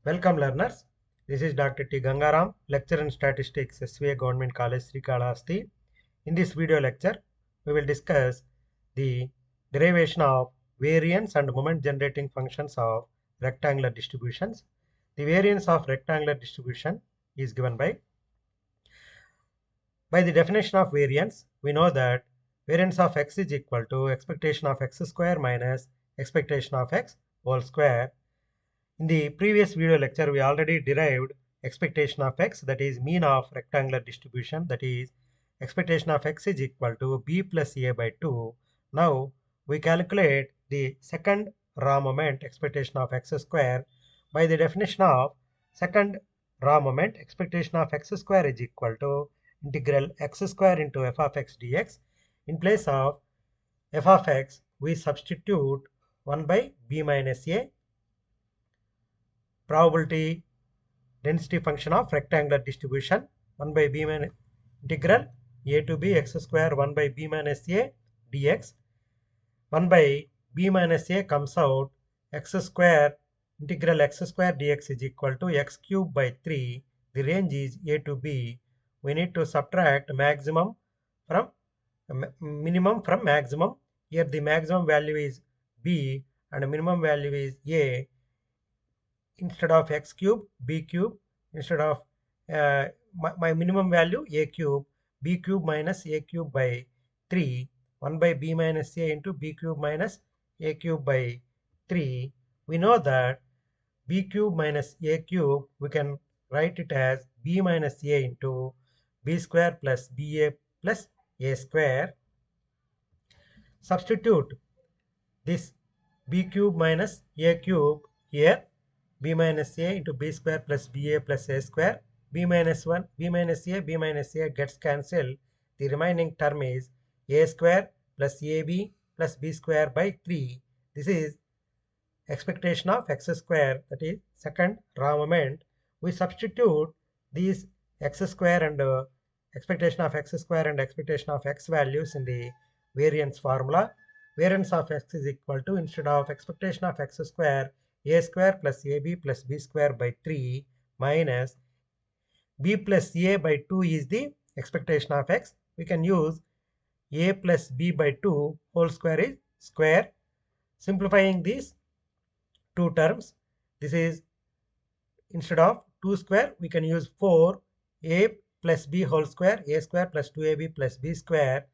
Welcome learners. This is Dr. T. Gangaram, lecturer in statistics, SVA Government College, Srikalahasti. In this video lecture, we will discuss the derivation of variance and moment generating functions of rectangular distributions. The variance of rectangular distribution is given by the definition of variance. We know that variance of x is equal to expectation of x square minus expectation of x whole square. In the previous video lecture, we already derived expectation of x, that is mean of rectangular distribution, that is expectation of x is equal to b plus a by 2. Now we calculate the second raw moment expectation of x square by the definition of second raw moment expectation of x square is equal to integral x square into f of x dx. In place of f of x, we substitute 1 by b minus a, probability density function of rectangular distribution, 1 by b minus integral a to b x square 1 by b minus a dx. 1 by b minus a comes out x square, integral x square dx is equal to x cube by 3. The range is a to b. We need to subtract minimum from maximum. Here the maximum value is b and minimum value is a. Instead of x cube, b cube. Instead of my minimum value a cube, b cube minus a cube by 3. 1 by b minus a into b cube minus a cube by 3. We know that b cube minus a cube, we can write it as b minus a into b square plus ba plus a square. Substitute this b cube minus a cube here, b minus a into b square plus ba plus a square. B minus a gets cancelled. The remaining term is a square plus ab plus b square by 3. This is expectation of x square, that is second raw moment. We substitute these x square and expectation of x square and expectation of x values in the variance formula. Variance of x is equal to, instead of expectation of x square, a square plus ab plus b square by 3 minus b plus a by 2 is the expectation of x. We can use a plus b by 2 whole square is square. Simplifying these two terms, this is, instead of 2 square, we can use 4, a plus b whole square, a square plus 2ab plus b square.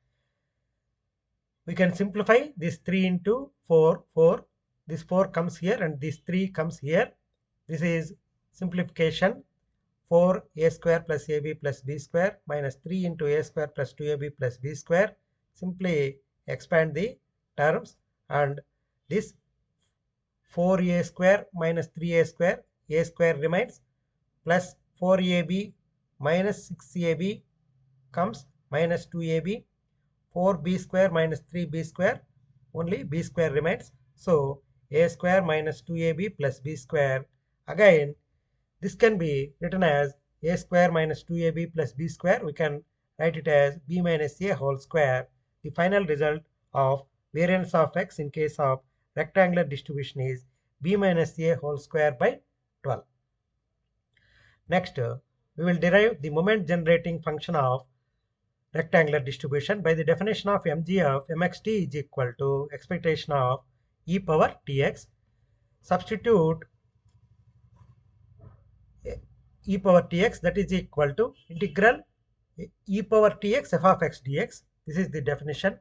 We can simplify this 3 into 4, 4. This 4 comes here and this 3 comes here. This is simplification. 4 a square plus ab plus b square minus 3 into a square plus 2ab plus b square. Simply expand the terms and this 4a square minus 3a square remains, plus 4ab minus 6ab comes minus 2ab, 4b square minus 3b square, only b square remains. So a square minus 2ab plus b square. Again, this can be written as a square minus 2ab plus b square. We can write it as b minus a whole square. The final result of variance of x in case of rectangular distribution is b minus a whole square by 12. Next, we will derive the moment generating function of rectangular distribution by the definition of mg of mxt is equal to expectation of e power tx. Substitute e power tx, that is equal to integral e power tx f of x dx. This is the definition,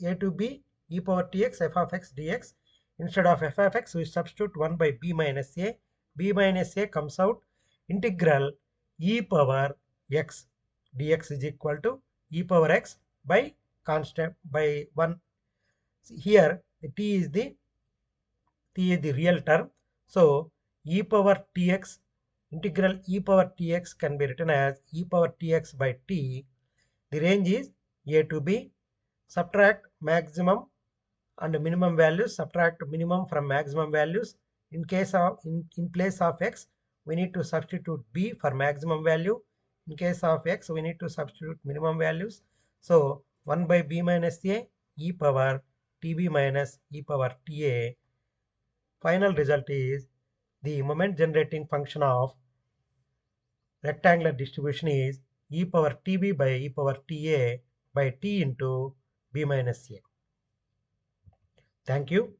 a to b e power tx f of x dx. Instead of f of x, we substitute 1 by b minus a. B minus a comes out, integral e power x dx is equal to e power x by constant by 1. Here the t is the real term. So e power tx, integral e power tx can be written as e power tx by t. The range is a to b. Subtract maximum and minimum values, subtract minimum from maximum values. In case of in place of x, we need to substitute b for maximum value. In case of x, we need to substitute minimum values. So 1 by b minus a e power tb minus e power ta. Final result is the moment generating function of rectangular distribution is e power tb by e power ta by t into b minus a. Thank you.